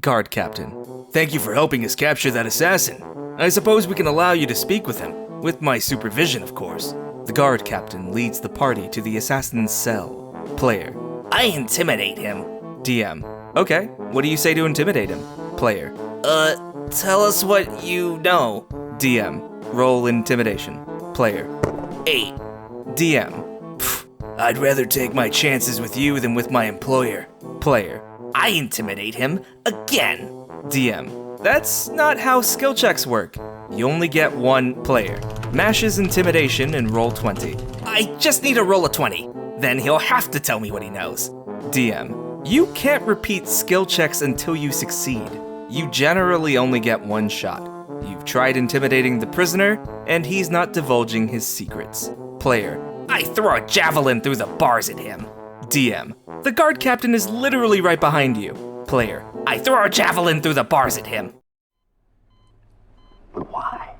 Guard Captain. Thank you for helping us capture that assassin. I suppose we can allow you to speak with him, with my supervision, of course. The Guard Captain leads the party to the assassin's cell. Player. I intimidate him. DM. Okay, what do you say to intimidate him? Player. Tell us what you know. DM. Roll intimidation. Player. 8. DM. I'd rather take my chances with you than with my employer. Player. I intimidate him again. DM. That's not how skill checks work. You only get one player. Mash his intimidation and roll 20. I just need to roll a 20. Then he'll have to tell me what he knows. DM. You can't repeat skill checks until you succeed. You generally only get one shot. You've tried intimidating the prisoner, and he's not divulging his secrets. Player. I throw a javelin through the bars at him. DM. The guard captain is literally right behind you. Player. I throw a javelin through the bars at him. Why?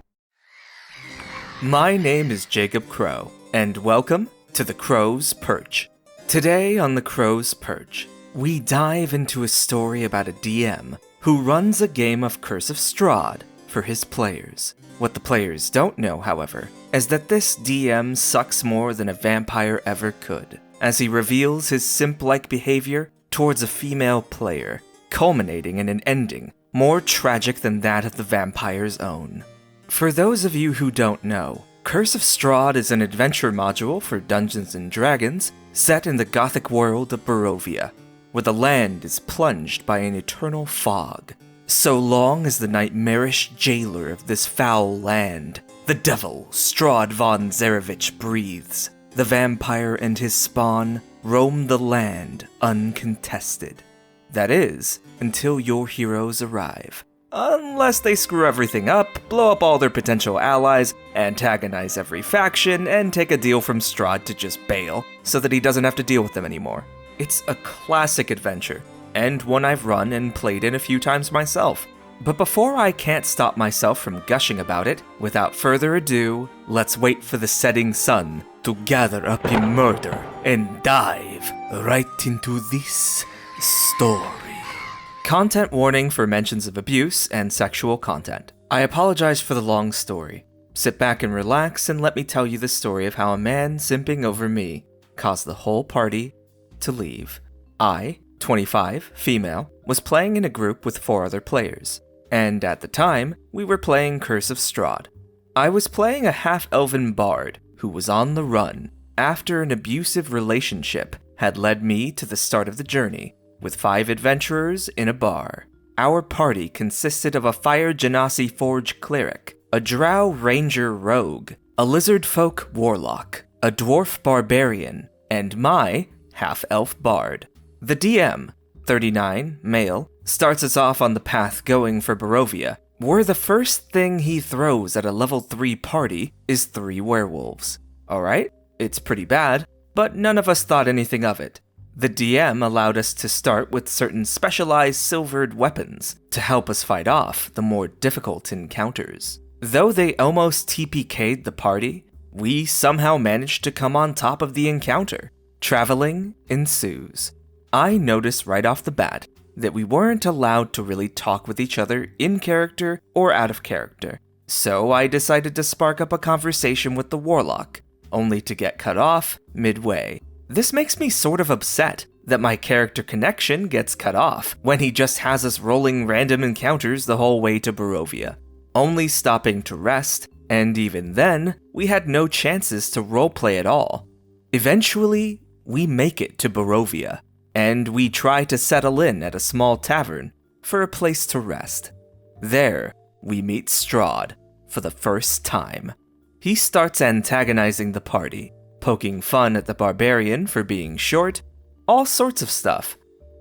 My name is Jacob Crowe, and welcome to the Crow's Perch. Today on the Crow's Perch, we dive into a story about a DM who runs a game of Curse of Strahd for his players. What the players don't know, however, is that this DM sucks more than a vampire ever could, as he reveals his simp-like behavior towards a female player, culminating in an ending more tragic than that of the vampire's own. For those of you who don't know, Curse of Strahd is an adventure module for Dungeons & Dragons set in the gothic world of Barovia, where the land is plunged by an eternal fog. So long as the nightmarish jailer of this foul land, the devil Strahd von Zarevich, breathes, the vampire and his spawn roam the land uncontested. That is, until your heroes arrive. Unless they screw everything up, blow up all their potential allies, antagonize every faction, and take a deal from Strahd to just bail, so that he doesn't have to deal with them anymore. It's a classic adventure, and one I've run and played in a few times myself. But before I can't stop myself from gushing about it, without further ado, let's wait for the setting sun to gather up in murder and dive right into this story. Content warning for mentions of abuse and sexual content. I apologize for the long story. Sit back and relax and let me tell you the story of how a man simping over me caused the whole party to leave. I, 25, female, was playing in a group with 4 other players, and at the time, we were playing Curse of Strahd. I was playing a half-elven bard who was on the run after an abusive relationship had led me to the start of the journey with 5 adventurers in a bar. Our party consisted of a Fire Genasi Forge cleric, a Drow ranger rogue, a lizard folk warlock, a dwarf barbarian, and my half-elf bard. The DM, 39, male, starts us off on the path going for Barovia, where the first thing he throws at a level 3 party is 3 werewolves. Alright, it's pretty bad, but none of us thought anything of it. The DM allowed us to start with certain specialized silvered weapons to help us fight off the more difficult encounters. Though they almost TPK'd the party, we somehow managed to come on top of the encounter. Traveling ensues. I noticed right off the bat that we weren't allowed to really talk with each other in character or out of character, so I decided to spark up a conversation with the warlock, only to get cut off midway. This makes me sort of upset that my character connection gets cut off when he just has us rolling random encounters the whole way to Barovia, only stopping to rest, and even then, we had no chances to roleplay at all. Eventually, we make it to Barovia, and we try to settle in at a small tavern for a place to rest. There, we meet Strahd for the first time. He starts antagonizing the party, poking fun at the barbarian for being short, all sorts of stuff.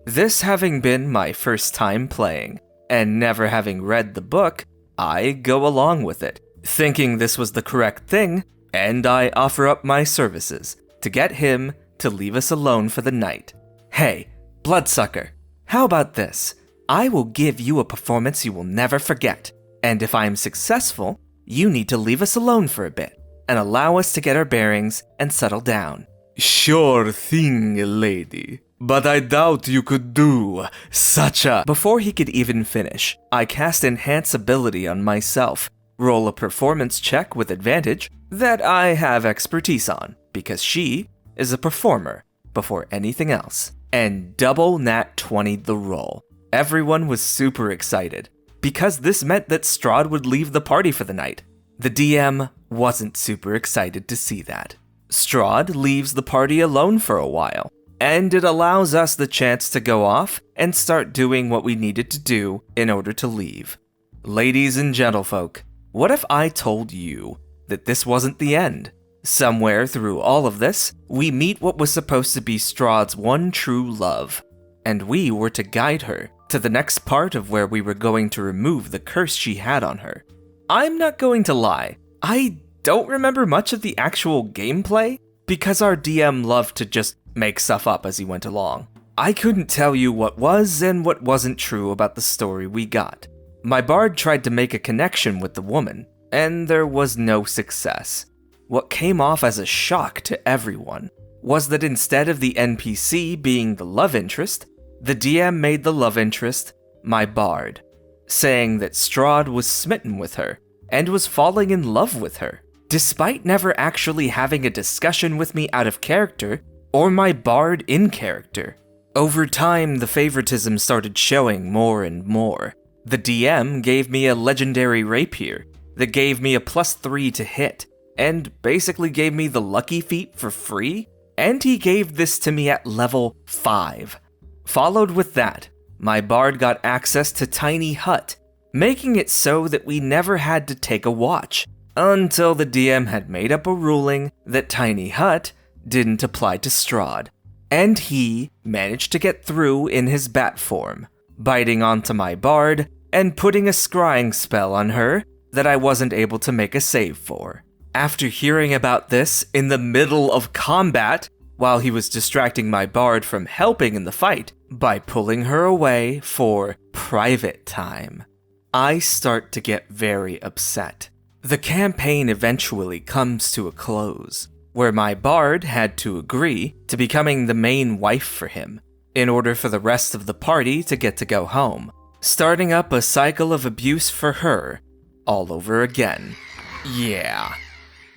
This having been my first time playing, and never having read the book, I go along with it, thinking this was the correct thing, and I offer up my services to get him to leave us alone for the night. Hey, bloodsucker, how about this? I will give you a performance you will never forget, and if I am successful, you need to leave us alone for a bit and allow us to get our bearings and settle down. Sure thing, lady. But I doubt you could do such a... Before he could even finish, I cast Enhance Ability on myself, roll a performance check with advantage that I have expertise on, because she is a performer before anything else, and double nat 20'd the roll. Everyone was super excited, because this meant that Strahd would leave the party for the night. The DM wasn't super excited to see that. Strahd leaves the party alone for a while, and it allows us the chance to go off and start doing what we needed to do in order to leave. Ladies and gentlefolk, what if I told you that this wasn't the end? Somewhere through all of this, we meet what was supposed to be Strahd's one true love, and we were to guide her to the next part of where we were going to remove the curse she had on her. I'm not going to lie, I don't remember much of the actual gameplay, because our DM loved to just make stuff up as he went along. I couldn't tell you what was and what wasn't true about the story we got. My bard tried to make a connection with the woman, and there was no success. What came off as a shock to everyone was that instead of the NPC being the love interest, the DM made the love interest my bard, saying that Strahd was smitten with her and was falling in love with her, despite never actually having a discussion with me out of character or my bard in character. Over time, the favoritism started showing more and more. The DM gave me a legendary rapier that gave me a +3 to hit, and basically gave me the lucky feat for free, and he gave this to me at level 5. Followed with that, my bard got access to Tiny Hut, making it so that we never had to take a watch, until the DM had made up a ruling that Tiny Hut didn't apply to Strahd, and he managed to get through in his bat form, biting onto my bard and putting a scrying spell on her that I wasn't able to make a save for. After hearing about this in the middle of combat, while he was distracting my bard from helping in the fight by pulling her away for private time, I start to get very upset. The campaign eventually comes to a close, where my bard had to agree to becoming the main wife for him, in order for the rest of the party to get to go home, starting up a cycle of abuse for her all over again. Yeah.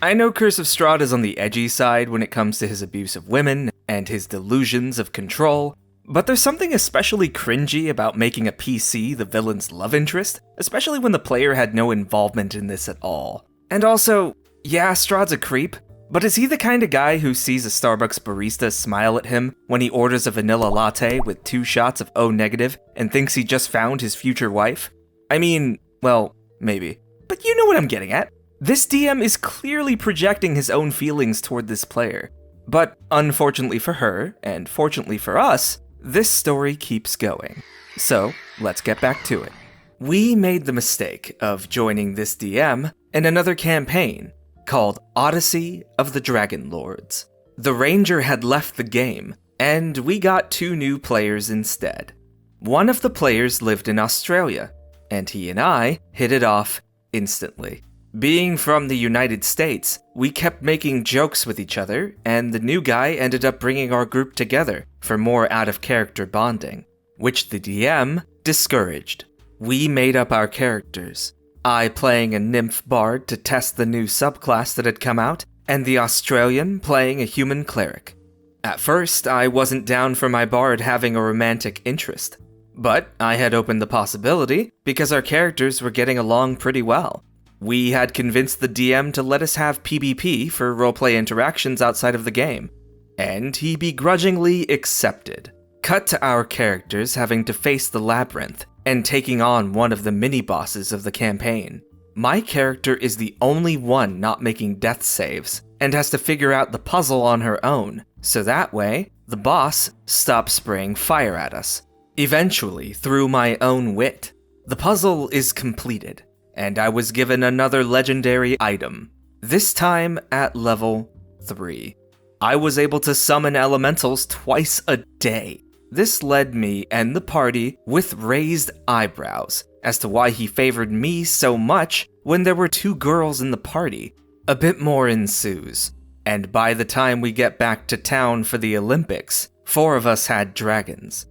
I know Curse of Strahd is on the edgy side when it comes to his abuse of women and his delusions of control, but there's something especially cringy about making a PC the villain's love interest, especially when the player had no involvement in this at all. And also, yeah, Strahd's a creep, but is he the kind of guy who sees a Starbucks barista smile at him when he orders a vanilla latte with 2 shots of O negative and thinks he just found his future wife? I mean, well, maybe. But you know what I'm getting at. This DM is clearly projecting his own feelings toward this player. But unfortunately for her, and fortunately for us, this story keeps going. So, let's get back to it. We made the mistake of joining this DM in another campaign called Odyssey of the Dragon Lords. The Ranger had left the game, and we got 2 new players instead. One of the players lived in Australia, and he and I hit it off instantly. Being from the United States, we kept making jokes with each other, and the new guy ended up bringing our group together for more out-of-character bonding, which the DM discouraged. We made up our characters, I playing a nymph bard to test the new subclass that had come out, and the Australian playing a human cleric. At first, I wasn't down for my bard having a romantic interest, but I had opened the possibility because our characters were getting along pretty well. We had convinced the DM to let us have PvP for roleplay interactions outside of the game, and he begrudgingly accepted. Cut to our characters having to face the labyrinth and taking on one of the mini-bosses of the campaign. My character is the only one not making death saves, and has to figure out the puzzle on her own, so that way, the boss stops spraying fire at us. Eventually, through my own wit, the puzzle is completed, and I was given another legendary item, this time at level 3. I was able to summon elementals twice a day. This led me and the party with raised eyebrows as to why he favored me so much when there were 2 girls in the party. A bit more ensues, and by the time we get back to town for the Olympics, 4 of us had dragons.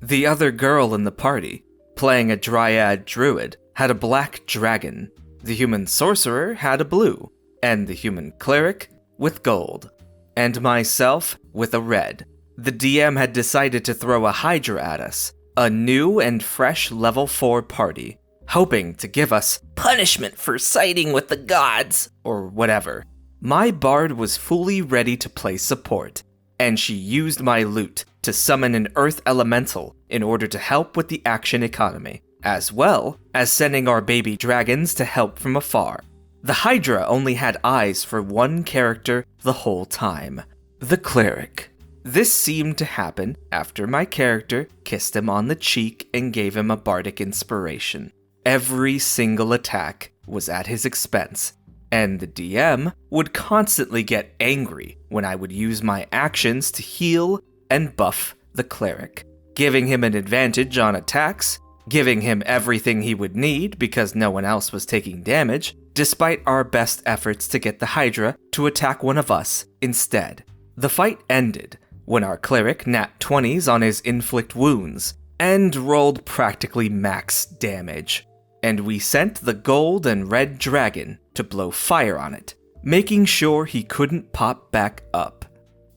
The other girl in the party, playing a dryad druid, had a black dragon. The human sorcerer had a blue, and the human cleric with gold, and myself with a red. The DM had decided to throw a Hydra at us, a new and fresh level 4 party, hoping to give us punishment for siding with the gods, or whatever. My bard was fully ready to play support, and she used my loot to summon an earth elemental in order to help with the action economy, as well as sending our baby dragons to help from afar. The Hydra only had eyes for one character the whole time, the cleric. This seemed to happen after my character kissed him on the cheek and gave him a bardic inspiration. Every single attack was at his expense, and the DM would constantly get angry when I would use my actions to heal and buff the cleric, giving him an advantage on attacks, giving him everything he would need because no one else was taking damage, despite our best efforts to get the Hydra to attack one of us instead. The fight ended when our cleric nat 20s on his inflict wounds and rolled practically max damage, and we sent the gold and red dragon to blow fire on it, making sure he couldn't pop back up.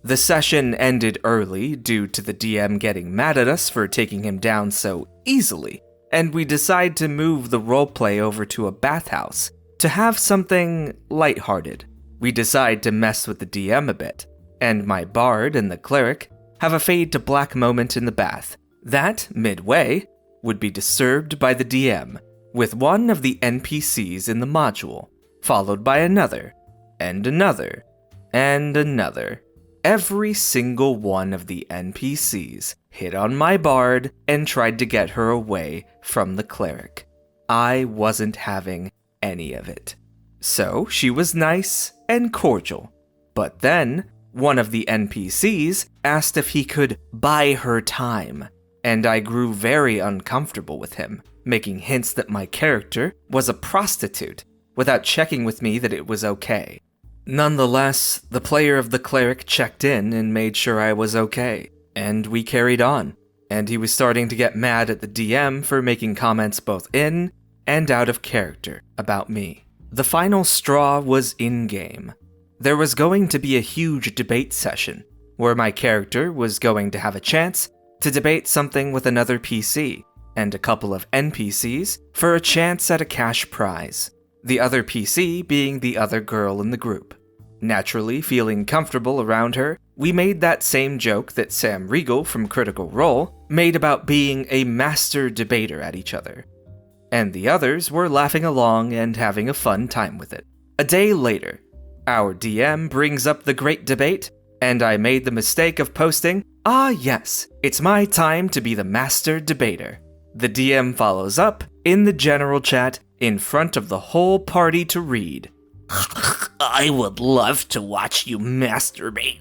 The session ended early due to the DM getting mad at us for taking him down so easily, and we decide to move the roleplay over to a bathhouse to have something lighthearted. We decide to mess with the DM a bit, and my bard and the cleric have a fade to black moment in the bath. That, midway, would be disturbed by the DM, with one of the NPCs in the module, followed by another, and another, and another. Every single one of the NPCs hit on my bard and tried to get her away from the cleric. I wasn't having any of it. So she was nice and cordial. But then, one of the NPCs asked if he could buy her time, and I grew very uncomfortable with him, making hints that my character was a prostitute, without checking with me that it was okay. Nonetheless, the player of the cleric checked in and made sure I was okay, and we carried on, and he was starting to get mad at the DM for making comments both in and out of character about me. The final straw was in-game. There was going to be a huge debate session, where my character was going to have a chance to debate something with another PC, and a couple of NPCs for a chance at a cash prize. The other PC being the other girl in the group. Naturally, feeling comfortable around her, we made that same joke that Sam Riegel from Critical Role made about being a master debater at each other. And the others were laughing along and having a fun time with it. A day later, our DM brings up the great debate, and I made the mistake of posting, "Ah yes, it's my time to be the master debater." The DM follows up in the general chat in front of the whole party to read, "I would love to watch you masturbate."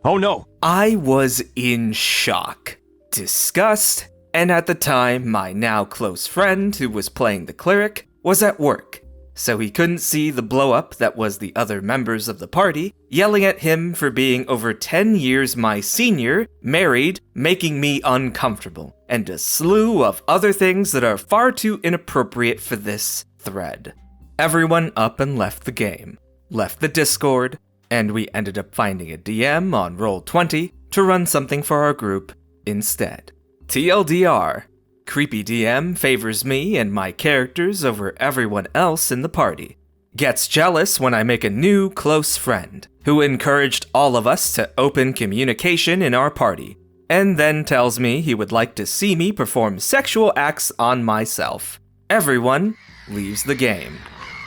Oh no! I was in shock, disgust, and at the time, my now close friend who was playing the cleric was at work, so he couldn't see the blow-up that was the other members of the party yelling at him for being over 10 years my senior, married, making me uncomfortable, and a slew of other things that are far too inappropriate for this thread. Everyone up and left the game, left the Discord, and we ended up finding a DM on Roll20 to run something for our group instead. TLDR, creepy DM favors me and my characters over everyone else in the party. Gets jealous when I make a new close friend, who encouraged all of us to open communication in our party, and then tells me he would like to see me perform sexual acts on myself. Everyone leaves the game.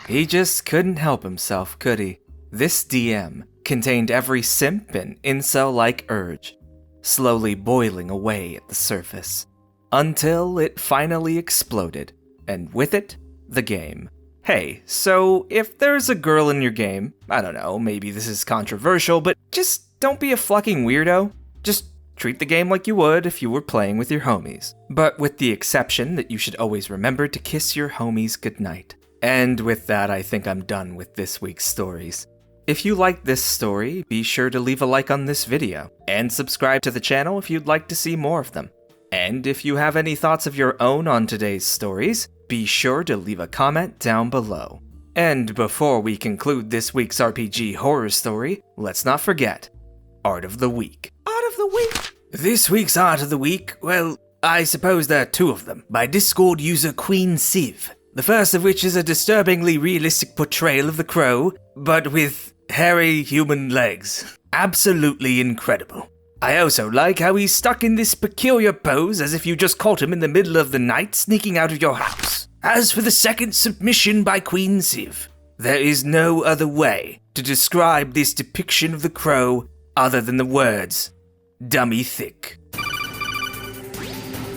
He just couldn't help himself, could he? This DM contained every simp and incel-like urge, slowly boiling away at the surface, until it finally exploded, and with it, the game. Hey, so if there's a girl in your game, I don't know, maybe this is controversial, but just don't be a fucking weirdo. Just treat the game like you would if you were playing with your homies. But with the exception that you should always remember to kiss your homies goodnight. And with that, I think I'm done with this week's stories. If you liked this story, be sure to leave a like on this video, and subscribe to the channel if you'd like to see more of them. And if you have any thoughts of your own on today's stories, be sure to leave a comment down below. And before we conclude this week's RPG horror story, let's not forget, Art of the Week. Art of the Week! This week's Art of the Week, well, I suppose there are two of them, by Discord user Queen Siv. The first of which is a disturbingly realistic portrayal of the Crow, but with hairy human legs. Absolutely incredible. I also like how he's stuck in this peculiar pose as if you just caught him in the middle of the night sneaking out of your house. As for the second submission by Queen Siv, there is no other way to describe this depiction of the Crow other than the words, dummy thick.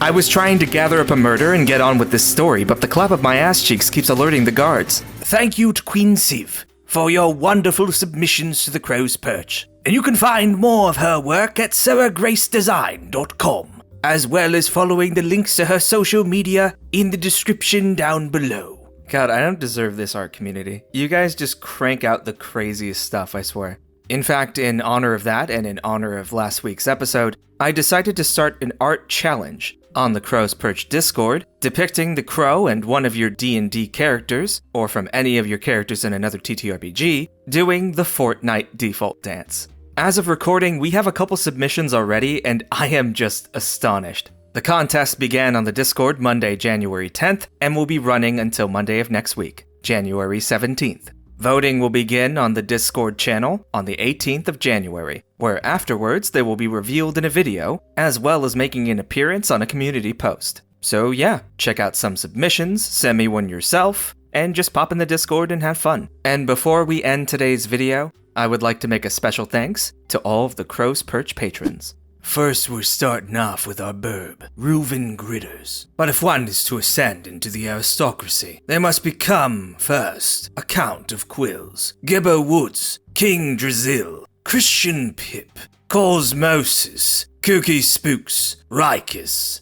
I was trying to gather up a murder and get on with this story, but the clap of my ass cheeks keeps alerting the guards. Thank you to Queen Siv for your wonderful submissions to the Crow's Perch. And you can find more of her work at sarahgracedesign.com, as well as following the links to her social media in the description down below. God, I don't deserve this art community. You guys just crank out the craziest stuff, I swear. In fact, in honor of that, and in honor of last week's episode, I decided to start an art challenge on the Crow's Perch Discord, depicting the Crow and one of your D&D characters, or from any of your characters in another TTRPG, doing the Fortnite default dance. As of recording, we have a couple submissions already, and I am just astonished. The contest began on the Discord Monday, January 10th, and will be running until Monday of next week, January 17th. Voting will begin on the Discord channel on the 18th of January, where afterwards they will be revealed in a video, as well as making an appearance on a community post. So yeah, check out some submissions, send me one yourself, and just pop in the Discord and have fun. And before we end today's video, I would like to make a special thanks to all of the Crow's Perch patrons. First, we're starting off with our Birb, Reuven Gritters. But if one is to ascend into the aristocracy, they must become, first, a Count of Quills, Gibber-Woods, King Drazil, Christian Pipp, Cosmosis, Kooky Spooks, Rykis,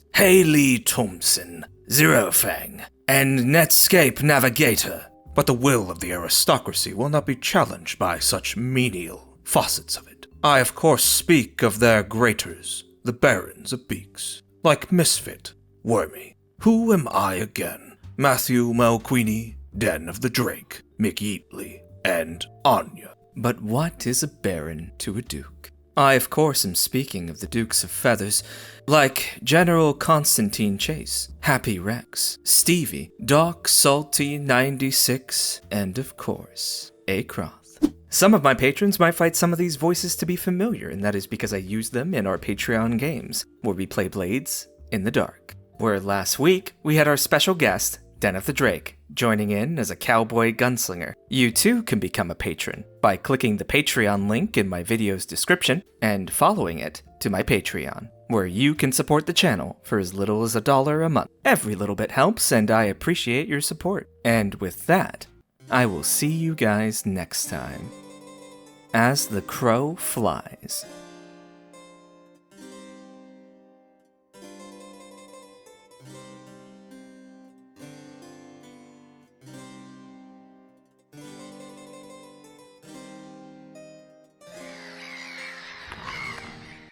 Thompson, Zerofang, and Netscape Navigator. But the will of the aristocracy will not be challenged by such menial facets of it. I, of course, speak of their greaters, the barons of Beaks, like Misfit, Wormy, WhoAmIAgain, Matthew Malqueenie, Den of the Drake, McYeetly, and Anja. But what is a baron to a duke? I, of course, am speaking of the Dukes of Feathers, like General Constantine Chase, Happy Rex, Stevie, Doc Salty 96, and, of course, Acroth. Some of my patrons might find some of these voices to be familiar, and that is because I use them in our Patreon games, where we play Blades in the Dark. Where last week, we had our special guest, Den of the Drake, joining in as a cowboy gunslinger. You too can become a patron by clicking the Patreon link in my video's description and following it to my Patreon, where you can support the channel for as little as $1 a month. Every little bit helps, and I appreciate your support. And with that, I will see you guys next time. As the Crow flies.